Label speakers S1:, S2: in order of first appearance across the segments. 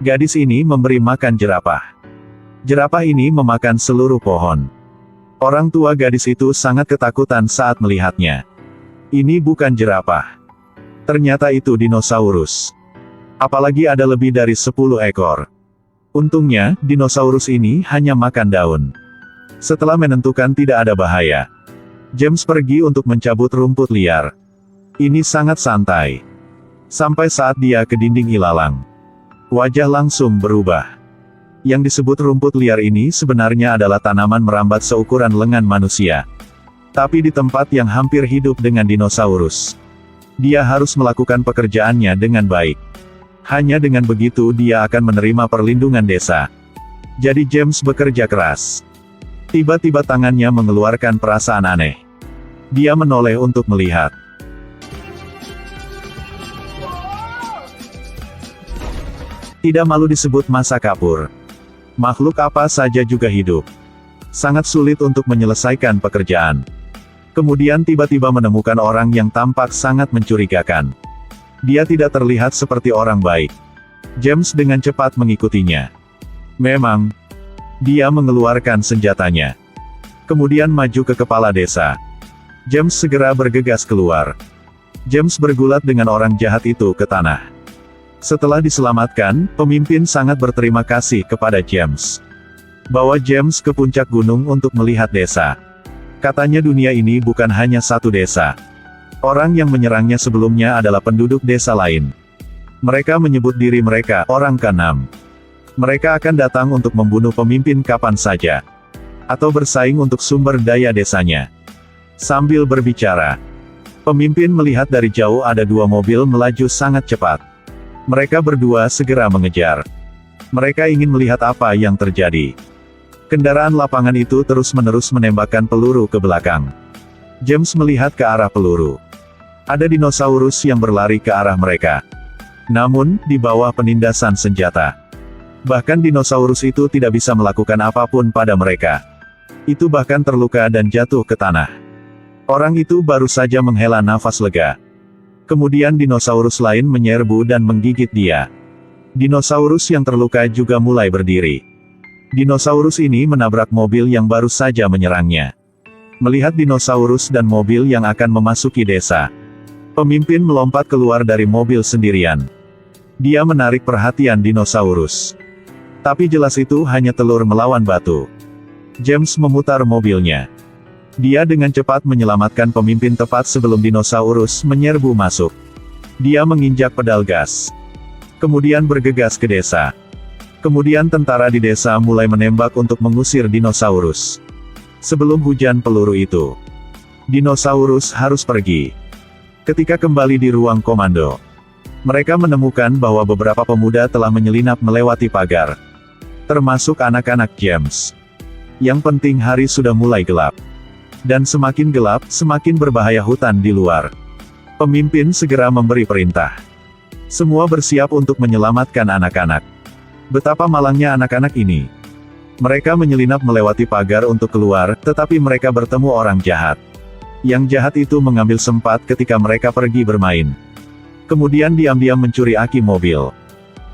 S1: Gadis ini memberi makan jerapah. Jerapah ini memakan seluruh pohon. Orang tua gadis itu sangat ketakutan saat melihatnya. Ini bukan jerapah. Ternyata itu dinosaurus. Apalagi ada lebih dari 10 ekor. Untungnya, dinosaurus ini hanya makan daun. Setelah menentukan tidak ada bahaya, James pergi untuk mencabut rumput liar. Ini sangat santai. Sampai saat dia ke dinding ilalang. Wajah langsung berubah. Yang disebut rumput liar ini sebenarnya adalah tanaman merambat seukuran lengan manusia. Tapi di tempat yang hampir hidup dengan dinosaurus, dia harus melakukan pekerjaannya dengan baik. Hanya dengan begitu dia akan menerima perlindungan desa. Jadi James bekerja keras. Tiba-tiba tangannya mengeluarkan perasaan aneh. Dia menoleh untuk melihat. Tidak malu disebut masa kapur. Makhluk apa saja juga hidup. Sangat sulit untuk menyelesaikan pekerjaan. Kemudian tiba-tiba menemukan orang yang tampak sangat mencurigakan. Dia tidak terlihat seperti orang baik. James dengan cepat mengikutinya. Memang, dia mengeluarkan senjatanya. Kemudian maju ke kepala desa. James segera bergegas keluar. James bergulat dengan orang jahat itu ke tanah. Setelah diselamatkan, pemimpin sangat berterima kasih kepada James. Bawa James ke puncak gunung untuk melihat desa. Katanya dunia ini bukan hanya satu desa. Orang yang menyerangnya sebelumnya adalah penduduk desa lain. Mereka menyebut diri mereka orang keenam. Mereka akan datang untuk membunuh pemimpin kapan saja. Atau bersaing untuk sumber daya desanya. Sambil berbicara, pemimpin melihat dari jauh ada 2 mobil melaju sangat cepat. Mereka berdua segera mengejar. Mereka ingin melihat apa yang terjadi. Kendaraan lapangan itu terus-menerus menembakkan peluru ke belakang. James melihat ke arah peluru. Ada dinosaurus yang berlari ke arah mereka. Namun, di bawah penindasan senjata. Bahkan dinosaurus itu tidak bisa melakukan apapun pada mereka. Itu bahkan terluka dan jatuh ke tanah. Orang itu baru saja menghela nafas lega. Kemudian dinosaurus lain menyerbu dan menggigit dia. Dinosaurus yang terluka juga mulai berdiri. Dinosaurus ini menabrak mobil yang baru saja menyerangnya. Melihat dinosaurus dan mobil yang akan memasuki desa, pemimpin melompat keluar dari mobil sendirian. Dia menarik perhatian dinosaurus. Tapi jelas itu hanya telur melawan batu. James memutar mobilnya. Dia dengan cepat menyelamatkan pemimpin tepat sebelum dinosaurus menyerbu masuk. Dia menginjak pedal gas. Kemudian bergegas ke desa. Kemudian tentara di desa mulai menembak untuk mengusir dinosaurus. Sebelum hujan peluru itu, dinosaurus harus pergi. Ketika kembali di ruang komando, mereka menemukan bahwa beberapa pemuda telah menyelinap melewati pagar. Termasuk anak-anak James. Yang penting hari sudah mulai gelap. Dan semakin gelap, semakin berbahaya hutan di luar. Pemimpin segera memberi perintah. Semua bersiap untuk menyelamatkan anak-anak. Betapa malangnya anak-anak ini. Mereka menyelinap melewati pagar untuk keluar, tetapi mereka bertemu orang jahat. Yang jahat itu mengambil sempat ketika mereka pergi bermain. Kemudian diam-diam mencuri aki mobil.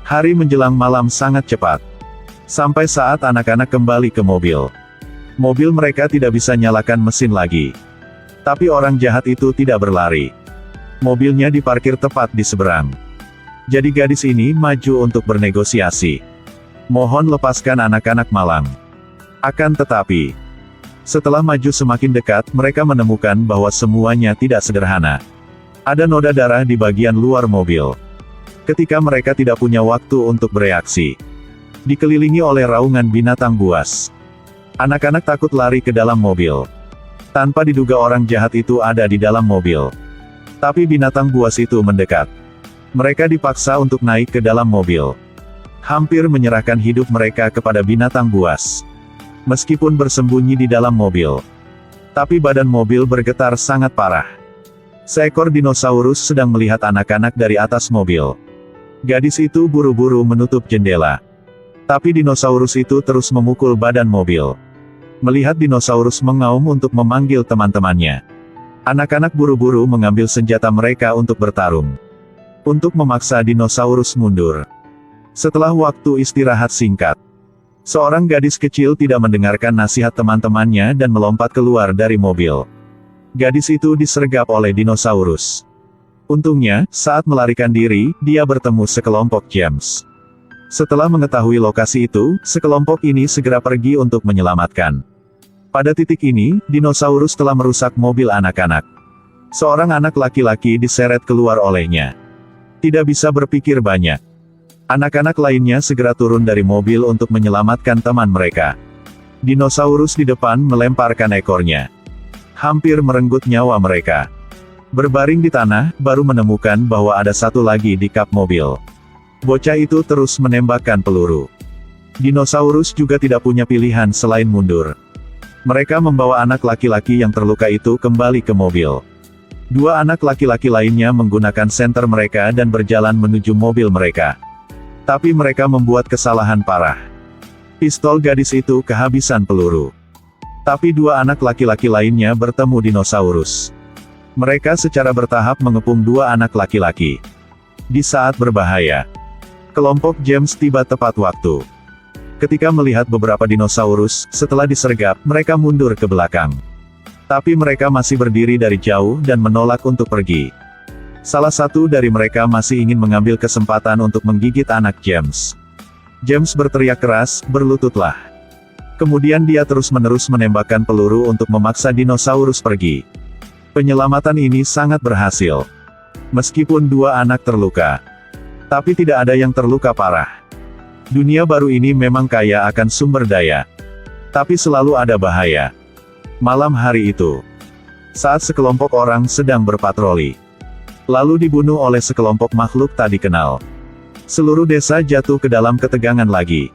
S1: Hari menjelang malam sangat cepat. Sampai saat anak-anak kembali ke mobil. Mobil mereka tidak bisa nyalakan mesin lagi. Tapi orang jahat itu tidak berlari. Mobilnya diparkir tepat di seberang. Jadi gadis ini maju untuk bernegosiasi. Mohon lepaskan anak-anak malang. Akan tetapi, setelah maju semakin dekat, mereka menemukan bahwa semuanya tidak sederhana. Ada noda darah di bagian luar mobil. Ketika mereka tidak punya waktu untuk bereaksi. Dikelilingi oleh raungan binatang buas. Anak-anak takut lari ke dalam mobil. Tanpa diduga orang jahat itu ada di dalam mobil. Tapi binatang buas itu mendekat. Mereka dipaksa untuk naik ke dalam mobil. Hampir menyerahkan hidup mereka kepada binatang buas. Meskipun bersembunyi di dalam mobil. Tapi badan mobil bergetar sangat parah. Seekor dinosaurus sedang melihat anak-anak dari atas mobil. Gadis itu buru-buru menutup jendela. Tapi dinosaurus itu terus memukul badan mobil. Melihat dinosaurus mengaum untuk memanggil teman-temannya. Anak-anak buru-buru mengambil senjata mereka untuk bertarung. Untuk memaksa dinosaurus mundur. Setelah waktu istirahat singkat, seorang gadis kecil tidak mendengarkan nasihat teman-temannya dan melompat keluar dari mobil. Gadis itu disergap oleh dinosaurus. Untungnya, saat melarikan diri, dia bertemu sekelompok James. Setelah mengetahui lokasi itu, sekelompok ini segera pergi untuk menyelamatkan. Pada titik ini, dinosaurus telah merusak mobil anak-anak. Seorang anak laki-laki diseret keluar olehnya. Tidak bisa berpikir banyak. Anak-anak lainnya segera turun dari mobil untuk menyelamatkan teman mereka. Dinosaurus di depan melemparkan ekornya. Hampir merenggut nyawa mereka. Berbaring di tanah, baru menemukan bahwa ada satu lagi di kap mobil. Bocah itu terus menembakkan peluru. Dinosaurus juga tidak punya pilihan selain mundur. Mereka membawa anak laki-laki yang terluka itu kembali ke mobil. Dua anak laki-laki lainnya menggunakan senter mereka dan berjalan menuju mobil mereka. Tapi mereka membuat kesalahan parah. Pistol gadis itu kehabisan peluru. Tapi dua anak laki-laki lainnya bertemu dinosaurus. Mereka secara bertahap mengepung dua anak laki-laki. Di saat berbahaya, kelompok James tiba tepat waktu. Ketika melihat beberapa dinosaurus, setelah disergap, mereka mundur ke belakang. Tapi mereka masih berdiri dari jauh dan menolak untuk pergi. Salah satu dari mereka masih ingin mengambil kesempatan untuk menggigit anak James. James berteriak keras, "Berlututlah." Kemudian dia terus-menerus menembakkan peluru untuk memaksa dinosaurus pergi. Penyelamatan ini sangat berhasil. Meskipun dua anak terluka, tapi tidak ada yang terluka parah. Dunia baru ini memang kaya akan sumber daya, tapi selalu ada bahaya. Malam hari itu, saat sekelompok orang sedang berpatroli, lalu dibunuh oleh sekelompok makhluk tak dikenal. Seluruh desa jatuh ke dalam ketegangan lagi.